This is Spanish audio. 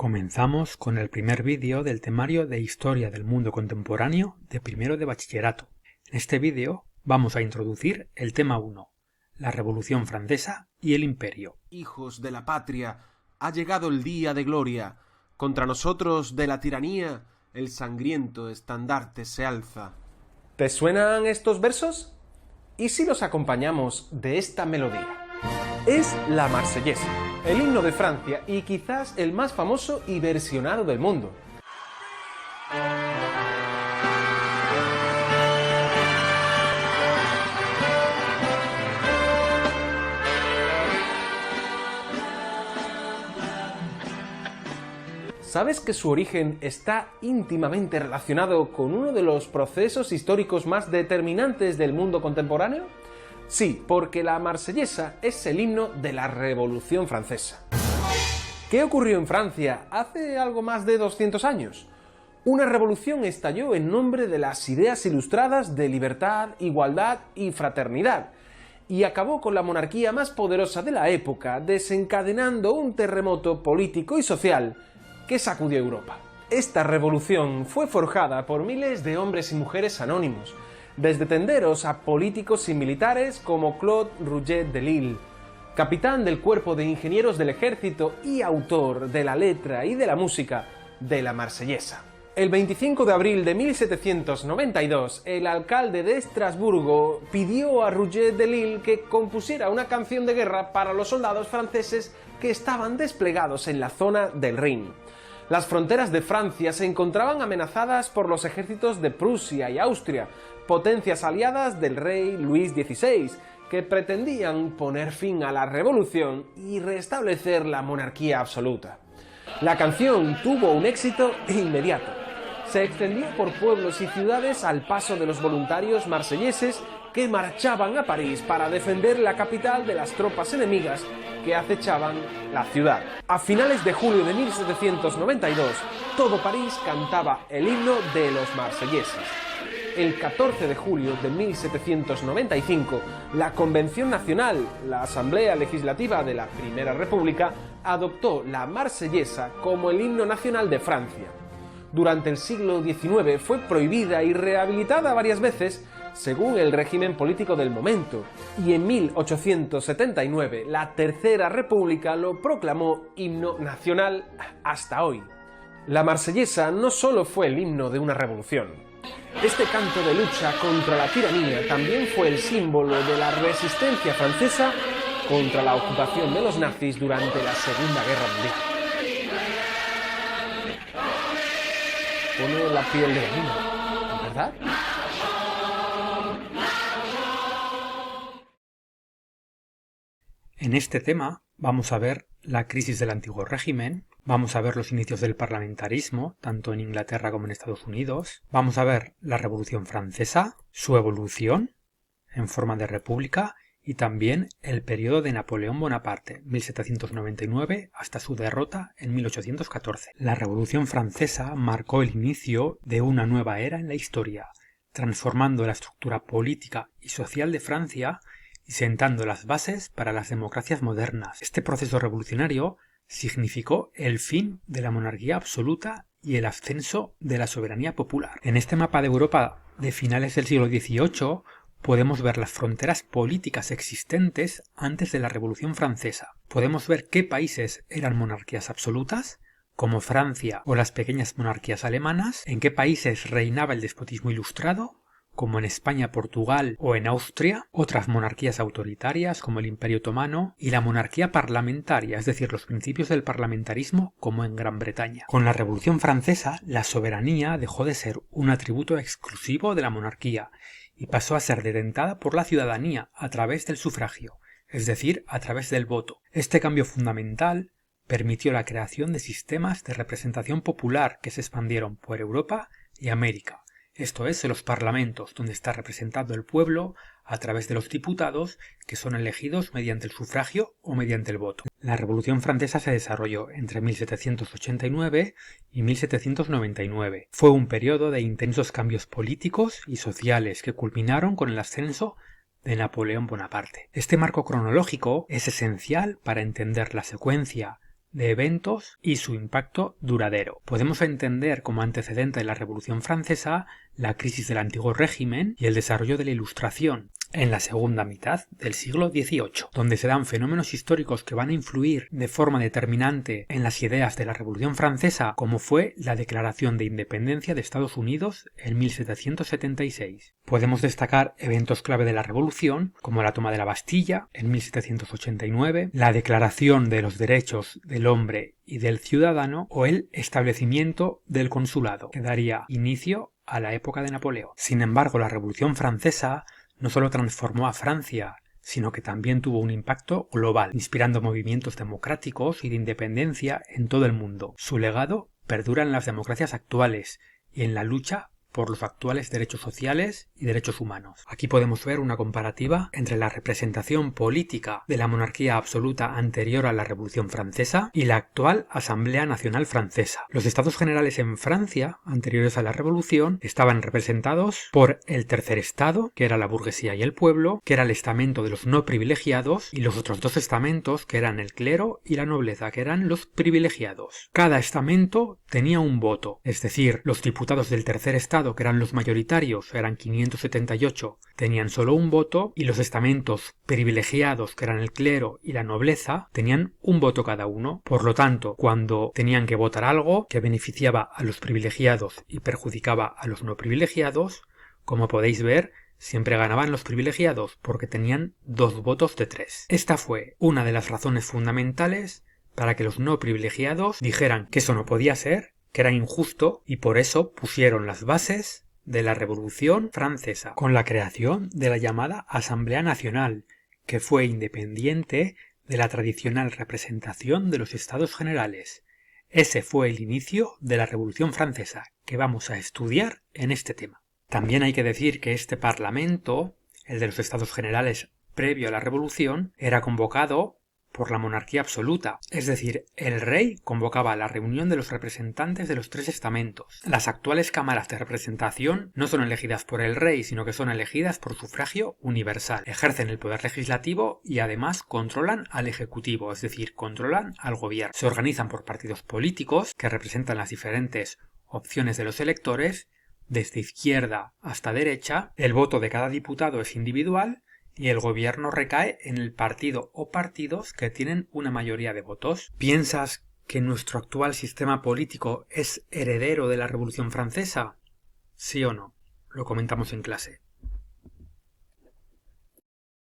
Comenzamos con el primer vídeo del temario de Historia del Mundo Contemporáneo de primero de bachillerato. En este vídeo vamos a introducir el tema 1, la Revolución Francesa y el Imperio. Hijos de la patria, ha llegado el día de gloria. Contra nosotros de la tiranía, el sangriento estandarte se alza. ¿Te suenan estos versos? ¿Y si los acompañamos de esta melodía? Es la Marsellesa, el himno de Francia y quizás el más famoso y versionado del mundo. ¿Sabes que su origen está íntimamente relacionado con uno de los procesos históricos más determinantes del mundo contemporáneo? Sí, porque la Marsellesa es el himno de la Revolución Francesa. ¿Qué ocurrió en Francia hace algo más de 200 años? Una revolución estalló en nombre de las ideas ilustradas de libertad, igualdad y fraternidad, y acabó con la monarquía más poderosa de la época, desencadenando un terremoto político y social que sacudió Europa. Esta revolución fue forjada por miles de hombres y mujeres anónimos, desde tenderos a políticos y militares como Claude Rouget de Lille, capitán del cuerpo de ingenieros del ejército y autor de la letra y de la música de la Marsellesa. El 25 de abril de 1792, el alcalde de Estrasburgo pidió a Rouget de Lille que compusiera una canción de guerra para los soldados franceses que estaban desplegados en la zona del Rin. Las fronteras de Francia se encontraban amenazadas por los ejércitos de Prusia y Austria, potencias aliadas del rey Luis XVI, que pretendían poner fin a la revolución y restablecer la monarquía absoluta. La canción tuvo un éxito inmediato. Se extendió por pueblos y ciudades al paso de los voluntarios marselleses que marchaban a París para defender la capital de las tropas enemigas que acechaban la ciudad. A finales de julio de 1792, todo París cantaba el himno de los marselleses. El 14 de julio de 1795, la Convención Nacional, la Asamblea Legislativa de la Primera República, adoptó la Marsellesa como el himno nacional de Francia. Durante el siglo XIX fue prohibida y rehabilitada varias veces según el régimen político del momento, y en 1879 la Tercera República lo proclamó himno nacional hasta hoy. La Marsellesa no solo fue el himno de una revolución. Este canto de lucha contra la tiranía también fue el símbolo de la resistencia francesa contra la ocupación de los nazis durante la Segunda Guerra Mundial. Pone la piel de gallina, ¿verdad? En este tema vamos a ver la crisis del antiguo régimen, vamos a ver los inicios del parlamentarismo, tanto en Inglaterra como en Estados Unidos, vamos a ver la Revolución Francesa, su evolución en forma de república y también el periodo de Napoleón Bonaparte, 1799 hasta su derrota en 1814. La Revolución Francesa marcó el inicio de una nueva era en la historia, transformando la estructura política y social de Francia y sentando las bases para las democracias modernas. Este proceso revolucionario significó el fin de la monarquía absoluta y el ascenso de la soberanía popular. En este mapa de Europa de finales del siglo XVIII podemos ver las fronteras políticas existentes antes de la Revolución Francesa. Podemos ver qué países eran monarquías absolutas, como Francia o las pequeñas monarquías alemanas, en qué países reinaba el despotismo ilustrado, como en España, Portugal o en Austria, otras monarquías autoritarias como el Imperio Otomano y la monarquía parlamentaria, es decir, los principios del parlamentarismo como en Gran Bretaña. Con la Revolución Francesa, la soberanía dejó de ser un atributo exclusivo de la monarquía y pasó a ser detentada por la ciudadanía a través del sufragio, es decir, a través del voto. Este cambio fundamental permitió la creación de sistemas de representación popular que se expandieron por Europa y América. Esto es, en los parlamentos, donde está representado el pueblo a través de los diputados que son elegidos mediante el sufragio o mediante el voto. La Revolución Francesa se desarrolló entre 1789 y 1799. Fue un periodo de intensos cambios políticos y sociales que culminaron con el ascenso de Napoleón Bonaparte. Este marco cronológico es esencial para entender la secuencia de eventos y su impacto duradero. Podemos entender como antecedente de la Revolución Francesa la crisis del antiguo régimen y el desarrollo de la Ilustración en la segunda mitad del siglo XVIII, donde se dan fenómenos históricos que van a influir de forma determinante en las ideas de la Revolución Francesa, como fue la Declaración de Independencia de Estados Unidos en 1776. Podemos destacar eventos clave de la Revolución, como la toma de la Bastilla en 1789, la Declaración de los Derechos del Hombre y del Ciudadano o el establecimiento del consulado, que daría inicio a la época de Napoleón. Sin embargo, la Revolución Francesa no solo transformó a Francia, sino que también tuvo un impacto global, inspirando movimientos democráticos y de independencia en todo el mundo. Su legado perdura en las democracias actuales y en la lucha por los actuales derechos sociales y derechos humanos. Aquí podemos ver una comparativa entre la representación política de la monarquía absoluta anterior a la Revolución Francesa y la actual Asamblea Nacional Francesa. Los Estados Generales en Francia, anteriores a la Revolución, estaban representados por el tercer estado, que era la burguesía y el pueblo, que era el estamento de los no privilegiados, y los otros dos estamentos, que eran el clero y la nobleza, que eran los privilegiados. Cada estamento tenía un voto, es decir, los diputados del tercer estado, que eran los mayoritarios, eran 578, tenían solo un voto, y los estamentos privilegiados, que eran el clero y la nobleza, tenían un voto cada uno. Por lo tanto, cuando tenían que votar algo que beneficiaba a los privilegiados y perjudicaba a los no privilegiados, como podéis ver, siempre ganaban los privilegiados porque tenían 2 votos de 3. Esta fue una de las razones fundamentales para que los no privilegiados dijeran que eso no podía ser, que era injusto, y por eso pusieron las bases de la Revolución Francesa, con la creación de la llamada Asamblea Nacional, que fue independiente de la tradicional representación de los Estados Generales. Ese fue el inicio de la Revolución Francesa, que vamos a estudiar en este tema. También hay que decir que este Parlamento, el de los Estados Generales previo a la Revolución, era convocado por la monarquía absoluta, es decir, el rey convocaba la reunión de los representantes de los 3 estamentos. Las actuales cámaras de representación no son elegidas por el rey, sino que son elegidas por sufragio universal. Ejercen el poder legislativo y además controlan al ejecutivo, es decir, controlan al gobierno. Se organizan por partidos políticos que representan las diferentes opciones de los electores, desde izquierda hasta derecha. El voto de cada diputado es individual y el gobierno recae en el partido o partidos que tienen una mayoría de votos. ¿Piensas que nuestro actual sistema político es heredero de la Revolución Francesa? ¿Sí o no? Lo comentamos en clase.